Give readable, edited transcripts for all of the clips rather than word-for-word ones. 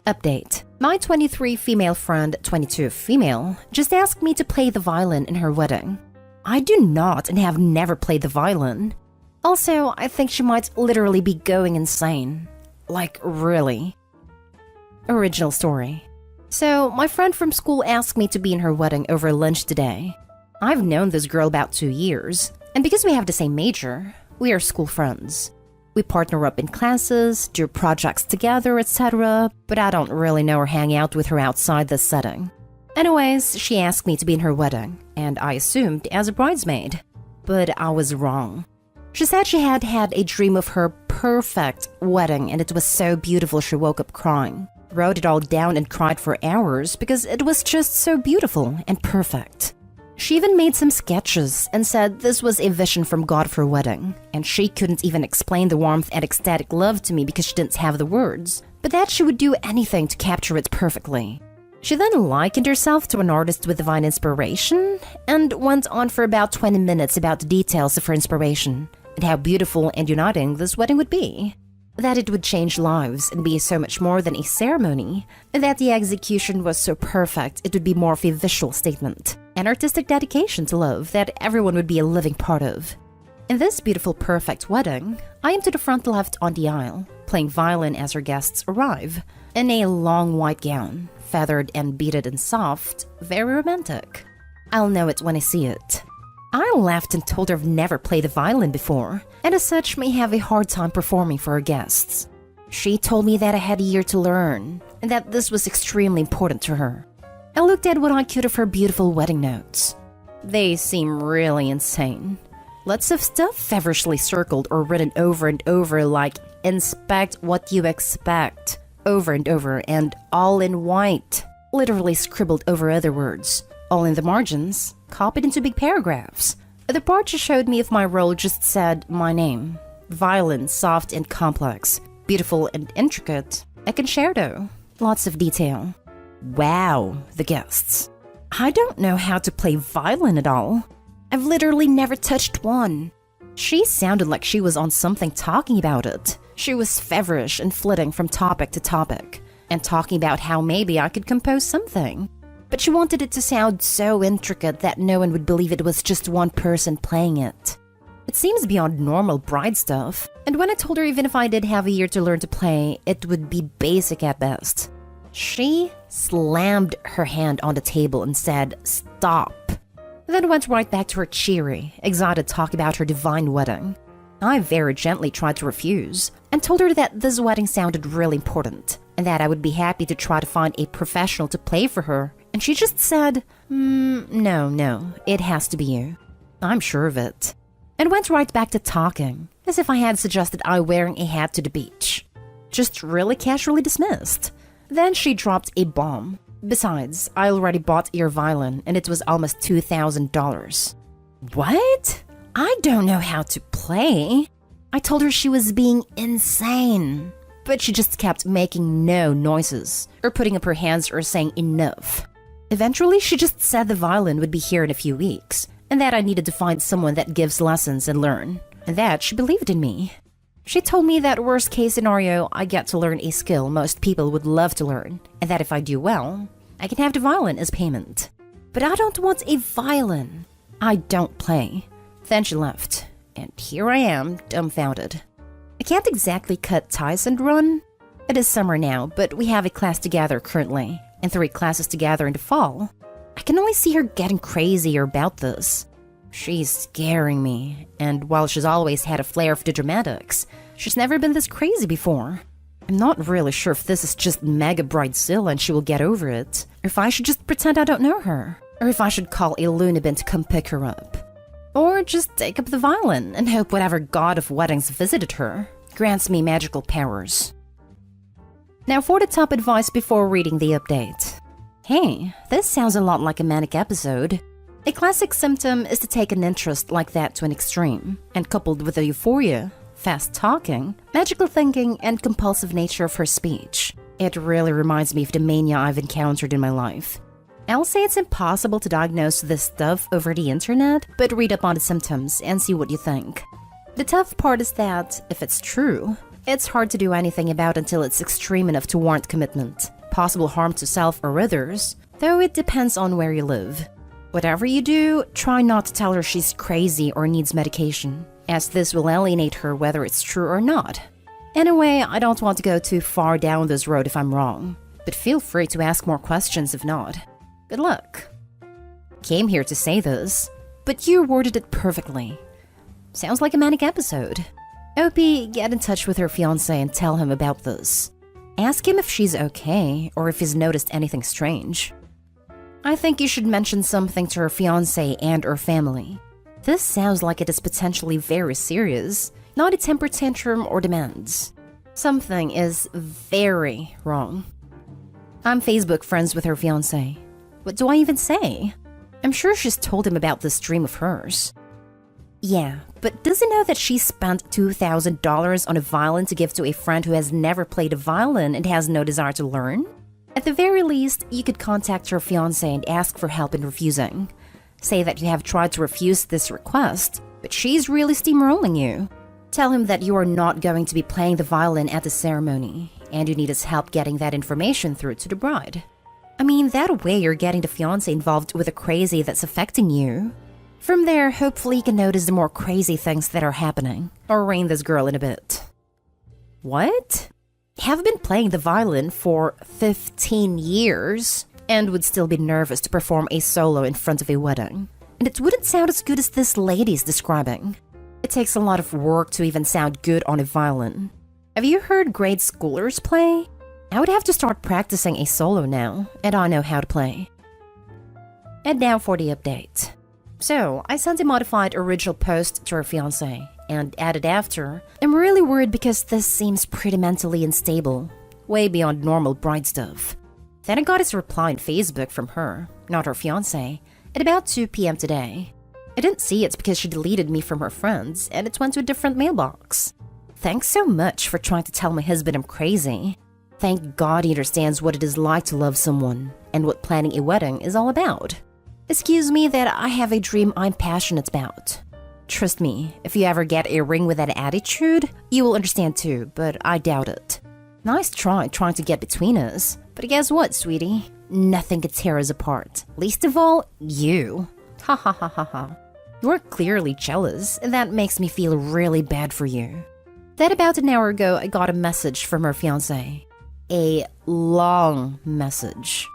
Update. My 23 female friend, 22 female, just asked me to play the violin in her wedding. I do not and have never played the violin. Also, I think she might literally be going insane. Like, really. Original story. So, my friend from school asked me to be in her wedding over lunch today. I've known this girl about 2 years, and because we have the same major, we are school friends. We partner up in classes, do projects together, etc., but I don't really know or hang out with her outside this setting. Anyways, she asked me to be in her wedding, and I assumed as a bridesmaid. But I was wrong. She said she had had a dream of her perfect wedding, and it was so beautiful she woke up crying. Wrote it all down and cried for hours because it was just so beautiful and perfect. She even made some sketches and said this was a vision from God for a wedding, and she couldn't even explain the warmth and ecstatic love to me because she didn't have the words, but that she would do anything to capture it perfectly. She then likened herself to an artist with divine inspiration and went on for about 20 minutes about the details of her inspiration and how beautiful and uniting this wedding would be. That it would change lives and be so much more than a ceremony, and that the execution was so perfect it would be more of a visual statement, an artistic dedication to love that everyone would be a living part of. In this beautiful perfect wedding, I am to the front left on the aisle, playing violin as her guests arrive, in a long white gown, feathered and beaded and soft, very romantic. I'll know it when I see it. I laughed and told her I've never played the violin before, and as such may have a hard time performing for her guests. She told me that I had a year to learn, and that this was extremely important to her. I looked at what I could of her beautiful wedding notes. They seem really insane. Lots of stuff feverishly circled or written over and over like, "Inspect what you expect," over and over, and all in white, literally scribbled over other words. All in the margins, copied into big paragraphs. The part she showed me of my role just said my name. Violin, soft and complex, beautiful and intricate, a concerto. Lots of detail. Wow, the guests. I don't know how to play violin at all. I've literally never touched one. She sounded like she was on something talking about it. She was feverish and flitting from topic to topic, and talking about how maybe I could compose something. But she wanted it to sound so intricate that no one would believe it was just one person playing it. It seems beyond normal bride stuff, and when I told her even if I did have a year to learn to play, it would be basic at best. She slammed her hand on the table and said, "Stop." Then went right back to her cheery, excited talk about her divine wedding. I very gently tried to refuse, and told her that this wedding sounded really important, and that I would be happy to try to find a professional to play for her, and she just said, no, it has to be you. I'm sure of it. And went right back to talking, as if I had suggested I wearing a hat to the beach. Just really casually dismissed. Then she dropped a bomb. Besides, I already bought your violin, and it was almost $2,000. What? I don't know how to play. I told her she was being insane, but she just kept making no noises, or putting up her hands or saying enough. Eventually, she just said the violin would be here in a few weeks, and that I needed to find someone that gives lessons and learn, and that she believed in me. She told me that worst case scenario, I get to learn a skill most people would love to learn, and that if I do well, I can have the violin as payment. But I don't want a violin. I don't play. Then she left, and here I am, dumbfounded. I can't exactly cut ties and run. It is summer now, but we have a class together currently, and 3 classes together in the fall. I can only see her getting crazier about this. She's scaring me, and while she's always had a flair for the dramatics, she's never been this crazy before. I'm not really sure if this is just mega bridezilla and she will get over it, or if I should just pretend I don't know her, or if I should call a loony bin to come pick her up. Or just take up the violin and hope whatever god of weddings visited her grants me magical powers. Now for the top advice before reading the update. Hey, this sounds a lot like a manic episode. A classic symptom is to take an interest like that to an extreme, and coupled with the euphoria, fast talking, magical thinking, and compulsive nature of her speech, it really reminds me of the mania I've encountered in my life. I'll say it's impossible to diagnose this stuff over the internet, but read up on the symptoms and see what you think. The tough part is that, if it's true, it's hard to do anything about until it's extreme enough to warrant commitment. possible harm to self or others, though it depends on where you live. Whatever you do, try not to tell her she's crazy or needs medication, as this will alienate her whether it's true or not. Anyway, I don't want to go too far down this road if I'm wrong, but feel free to ask more questions if not. Good luck. Came here to say this, but you worded it perfectly. Sounds like a manic episode. Opie, get in touch with her fiancé and tell him about this. Ask him if she's okay or if he's noticed anything strange. I think you should mention something to her fiancé and her family. This sounds like it is potentially very serious, not a temper tantrum or demands. Something is very wrong. I'm Facebook friends with her fiancé. What do I even say? I'm sure she's told him about this dream of hers. Yeah, but does he know that she spent $2,000 on a violin to give to a friend who has never played a violin and has no desire to learn? At the very least, you could contact her fiancé and ask for help in refusing. Say that you have tried to refuse this request, but she's really steamrolling you. Tell him that you are not going to be playing the violin at the ceremony, and you need his help getting that information through to the bride. I mean, that way you're getting the fiancé involved with a crazy that's affecting you. From there, hopefully you can notice the more crazy things that are happening, or rein this girl in a bit. What? Have been playing the violin for 15 years, and would still be nervous to perform a solo in front of a wedding. And it wouldn't sound as good as this lady's describing. It takes a lot of work to even sound good on a violin. Have you heard grade schoolers play? I would have to start practicing a solo now, and I know how to play. And now for the update. So, I sent a modified original post to her fiancé, and added after, I'm really worried because this seems pretty mentally unstable, way beyond normal bride stuff. Then I got his reply on Facebook from her, not her fiancé, at about 2 p.m. today. I didn't see it because she deleted me from her friends, and it went to a different mailbox. Thanks so much for trying to tell my husband I'm crazy. Thank God he understands what it is like to love someone, and what planning a wedding is all about. Excuse me that I have a dream I'm passionate about. Trust me, if you ever get a ring with that attitude, you will understand too, but I doubt it. Nice trying to get between us, but guess what, sweetie? Nothing could tear us apart. Least of all, you. Ha ha ha ha ha. You're clearly jealous, and that makes me feel really bad for you. Then about an hour ago, I got a message from her fiancé. A long message.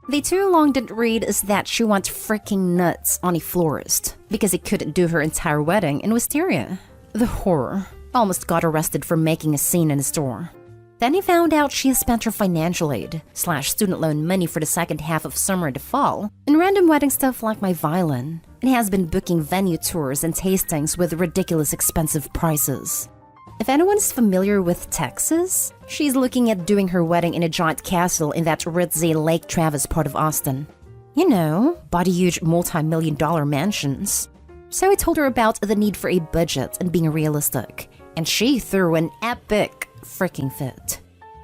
The too long didn't read is that she went freaking nuts on a florist because he couldn't do her entire wedding in Wisteria. The horror. Almost got arrested for making a scene in a store. Then he found out she has spent her financial aid / student loan money for the second half of summer and the fall in random wedding stuff like my violin, and has been booking venue tours and tastings with ridiculous expensive prices. If anyone's familiar with Texas, she's looking at doing her wedding in a giant castle in that ritzy Lake Travis part of Austin. You know, by the huge multi-million-dollar mansions. So I told her about the need for a budget and being realistic, and she threw an epic freaking fit.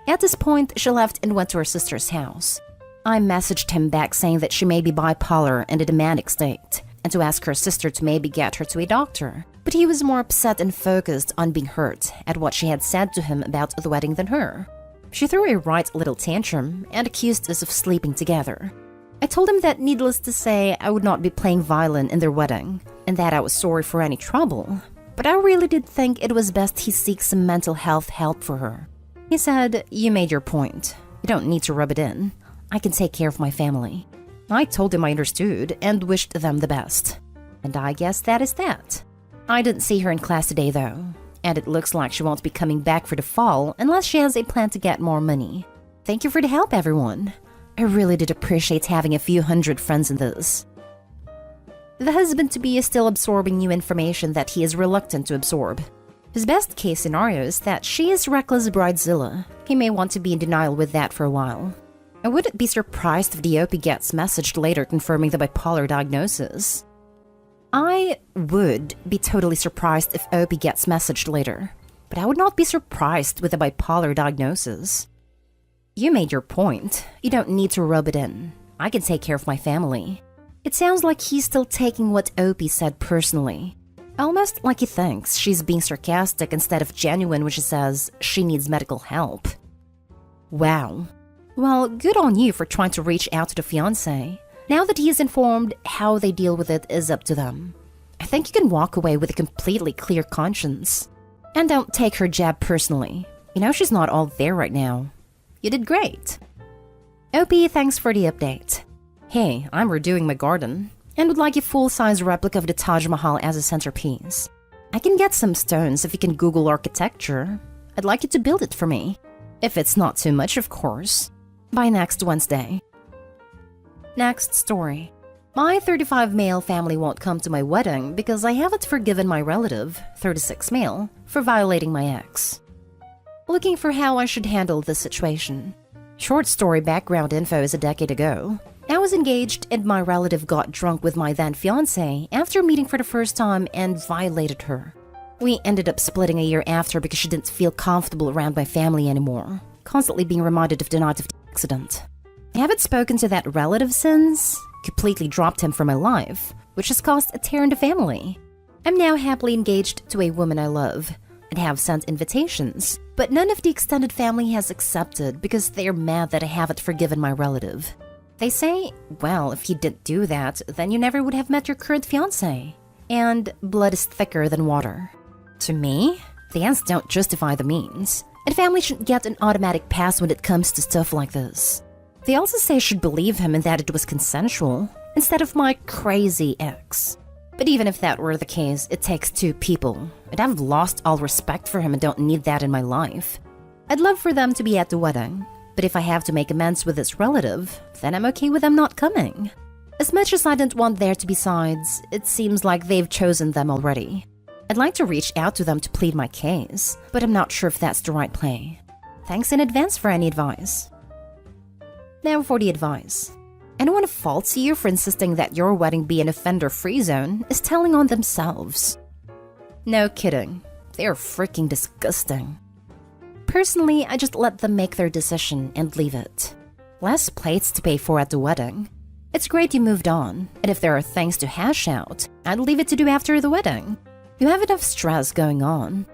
At this point, she left and went to her sister's house. I messaged him back saying that she may be bipolar and in a manic state, and to ask her sister to maybe get her to a doctor. But he was more upset and focused on being hurt at what she had said to him about the wedding than her. She threw a right little tantrum and accused us of sleeping together. I told him that, needless to say, I would not be playing violin in their wedding, and that I was sorry for any trouble. But I really did think it was best he seek some mental health help for her. He said, "You made your point. You don't need to rub it in. I can take care of my family." I told him I understood and wished them the best. And I guess that is that. I didn't see her in class today though, and it looks like she won't be coming back for the fall unless she has a plan to get more money. Thank you for the help, everyone. I really did appreciate having a few hundred friends in this. The husband-to-be is still absorbing new information that he is reluctant to absorb. His best case scenario is that she is reckless bridezilla. He may want to be in denial with that for a while. I wouldn't be surprised if the OP gets messaged later confirming the bipolar diagnosis. I would be totally surprised if OP gets messaged later, but I would not be surprised with a bipolar diagnosis. You made your point. You don't need to rub it in. I can take care of my family. It sounds like he's still taking what OP said personally. Almost like he thinks she's being sarcastic instead of genuine when she says she needs medical help. Wow. Well, good on you for trying to reach out to the fiancé. Now that he is informed, how they deal with it is up to them. I think you can walk away with a completely clear conscience. And don't take her jab personally. You know she's not all there right now. You did great. OP, thanks for the update. Hey, I'm redoing my garden and would like a full-size replica of the Taj Mahal as a centerpiece. I can get some stones if you can Google architecture. I'd like you to build it for me. If it's not too much, of course. By next Wednesday. Next story. My 35 male family won't come to my wedding because I haven't forgiven my relative, 36 male, for violating my ex. Looking for how I should handle this situation. Short story background info is a decade ago. I was engaged and my relative got drunk with my then fiancé after meeting for the first time and violated her. We ended up splitting a year after because she didn't feel comfortable around my family anymore, constantly being reminded of the night of the accident. I haven't spoken to that relative since, completely dropped him from my life, which has caused a tear in the family. I'm now happily engaged to a woman I love and have sent invitations, but none of the extended family has accepted because they're mad that I haven't forgiven my relative. They say, well, if you didn't do that, then you never would have met your current fiancé. And blood is thicker than water. To me, the ends don't justify the means, and family shouldn't get an automatic pass when it comes to stuff like this. They also say I should believe him and that it was consensual, instead of my crazy ex. But even if that were the case, it takes two people, and I've lost all respect for him and don't need that in my life. I'd love for them to be at the wedding, but if I have to make amends with this relative, then I'm okay with them not coming. As much as I didn't want there to be sides, it seems like they've chosen them already. I'd like to reach out to them to plead my case, but I'm not sure if that's the right play. Thanks in advance for any advice. Now for the advice. Anyone who faults you for insisting that your wedding be an offender-free zone is telling on themselves. No kidding. They're freaking disgusting. Personally, I just let them make their decision and leave it. Less plates to pay for at the wedding. It's great you moved on, and if there are things to hash out, I'd leave it to do after the wedding. You have enough stress going on.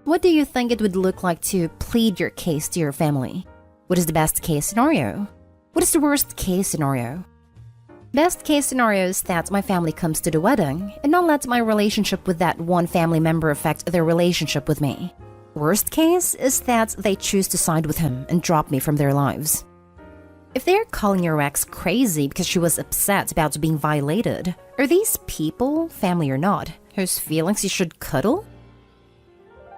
What do you think it would look like to plead your case to your family? What is the best case scenario? What is the worst case scenario? Best case scenario is that my family comes to the wedding and not let my relationship with that one family member affect their relationship with me. Worst case is that they choose to side with him and drop me from their lives. If they're calling your ex crazy because she was upset about being violated, are these people, family or not, whose feelings you should cuddle?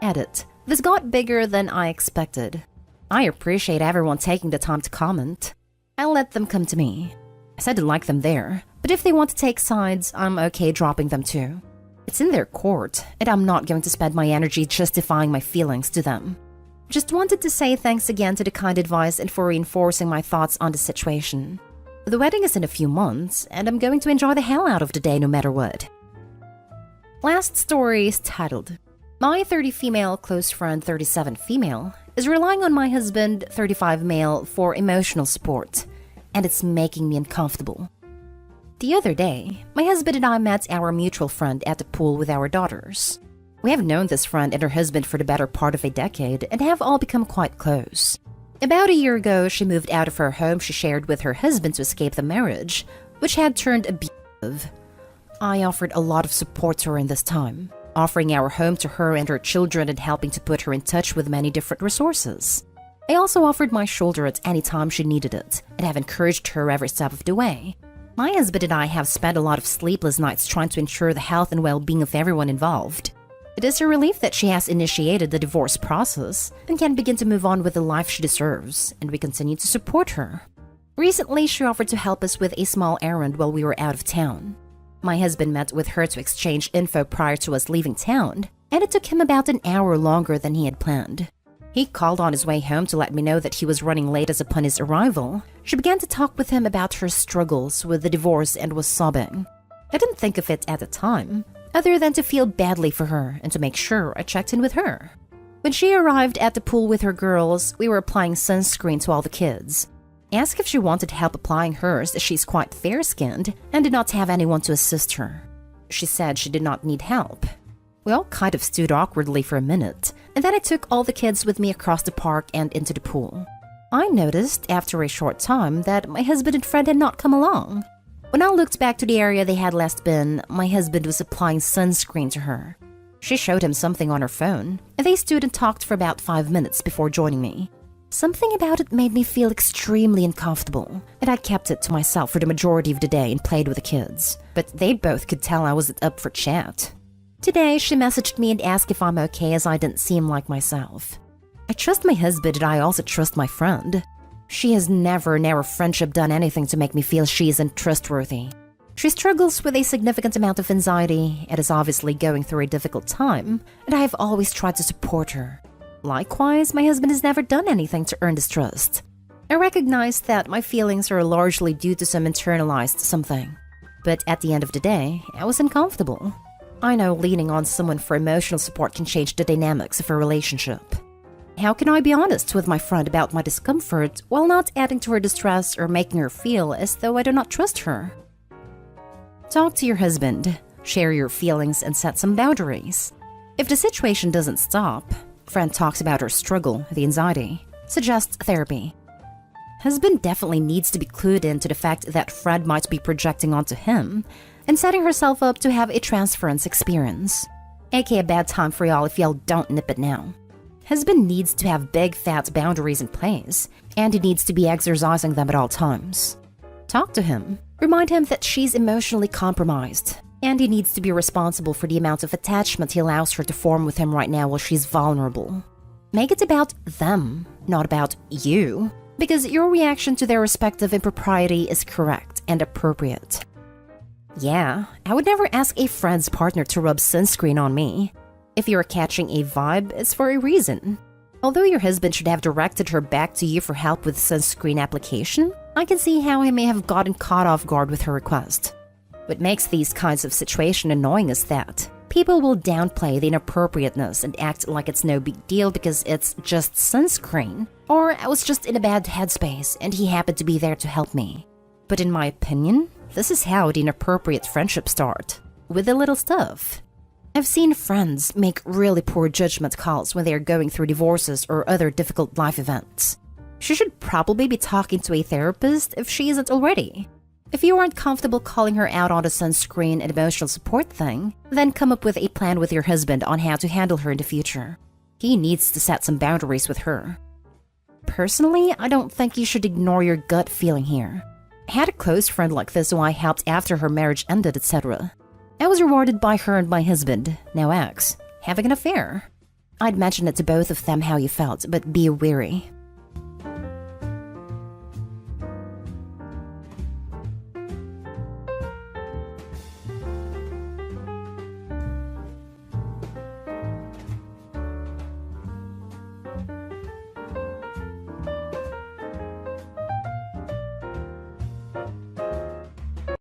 Edit. This got bigger than I expected. I appreciate everyone taking the time to comment. I'll let them come to me. I said to like them there, but if they want to take sides, I'm okay dropping them too. It's in their court, and I'm not going to spend my energy justifying my feelings to them. Just wanted to say thanks again to the kind advice and for reinforcing my thoughts on the situation. The wedding is in a few months, and I'm going to enjoy the hell out of the day no matter what. Last story is titled, My 30 female close friend 37 female is relying on my husband 35 male for emotional support, and it's making me uncomfortable. The other day, my husband and I met our mutual friend at the pool with our daughters. We have known this friend and her husband for the better part of a decade and have all become quite close. About a year ago, she moved out of her home she shared with her husband to escape the marriage, which had turned abusive. I offered a lot of support to her in this time, offering our home to her and her children and helping to put her in touch with many different resources. I also offered my shoulder at any time she needed it and have encouraged her every step of the way. My husband and I have spent a lot of sleepless nights trying to ensure the health and well-being of everyone involved. It is a relief that she has initiated the divorce process and can begin to move on with the life she deserves, and we continue to support her. Recently, she offered to help us with a small errand while we were out of town. My husband met with her to exchange info prior to us leaving town, and it took him about an hour longer than he had planned. He called on his way home to let me know that he was running late as upon his arrival. She began to talk with him about her struggles with the divorce and was sobbing. I didn't think of it at the time, other than to feel badly for her and to make sure I checked in with her. When she arrived at the pool with her girls, we were applying sunscreen to all the kids. I asked if she wanted help applying hers as she's quite fair-skinned and did not have anyone to assist her. She said she did not need help. We all kind of stood awkwardly for a minute, and then I took all the kids with me across the park and into the pool. I noticed after a short time that my husband and friend had not come along. When I looked back to the area they had last been, my husband was applying sunscreen to her. She showed him something on her phone, and they stood and talked for about 5 minutes before joining me. Something about it made me feel extremely uncomfortable, and I kept it to myself for the majority of the day and played with the kids, but they both could tell I wasn't up for chat. Today, she messaged me and asked if I'm okay as I didn't seem like myself. I trust my husband and I also trust my friend. She has never in our friendship done anything to make me feel she isn't trustworthy. She struggles with a significant amount of anxiety and is obviously going through a difficult time, and I have always tried to support her. Likewise, my husband has never done anything to earn this trust. I recognize that my feelings are largely due to some internalized something. But at the end of the day, I was uncomfortable. I know leaning on someone for emotional support can change the dynamics of a relationship. How can I be honest with my friend about my discomfort while not adding to her distress or making her feel as though I do not trust her? Talk to your husband, share your feelings, and set some boundaries. If the situation doesn't stop, friend talks about her struggle, the anxiety, suggests therapy. Husband definitely needs to be clued in to the fact that friend might be projecting onto him and setting herself up to have a transference experience. aka a bad time for y'all if y'all don't nip it now. Husband needs to have big fat boundaries in place, and he needs to be exercising them at all times. Talk to him. Remind him that she's emotionally compromised, and he needs to be responsible for the amount of attachment he allows her to form with him right now while she's vulnerable. Make it about them, not about you, because your reaction to their respective impropriety is correct and appropriate. Yeah, I would never ask a friend's partner to rub sunscreen on me. If you're catching a vibe, it's for a reason. Although your husband should have directed her back to you for help with sunscreen application, I can see how he may have gotten caught off guard with her request. What makes these kinds of situations annoying is that people will downplay the inappropriateness and act like it's no big deal because it's just sunscreen, or I was just in a bad headspace and he happened to be there to help me. But in my opinion, this is how the inappropriate friendships start, with the little stuff. I've seen friends make really poor judgment calls when they are going through divorces or other difficult life events. She should probably be talking to a therapist if she isn't already. If you aren't comfortable calling her out on the sunscreen and emotional support thing, then come up with a plan with your husband on how to handle her in the future. He needs to set some boundaries with her. Personally, I don't think you should ignore your gut feeling here. I had a close friend like this who I helped after her marriage ended, etc. I was rewarded by her and my husband, now ex, having an affair. I'd mention it to both of them how you felt, but be wary.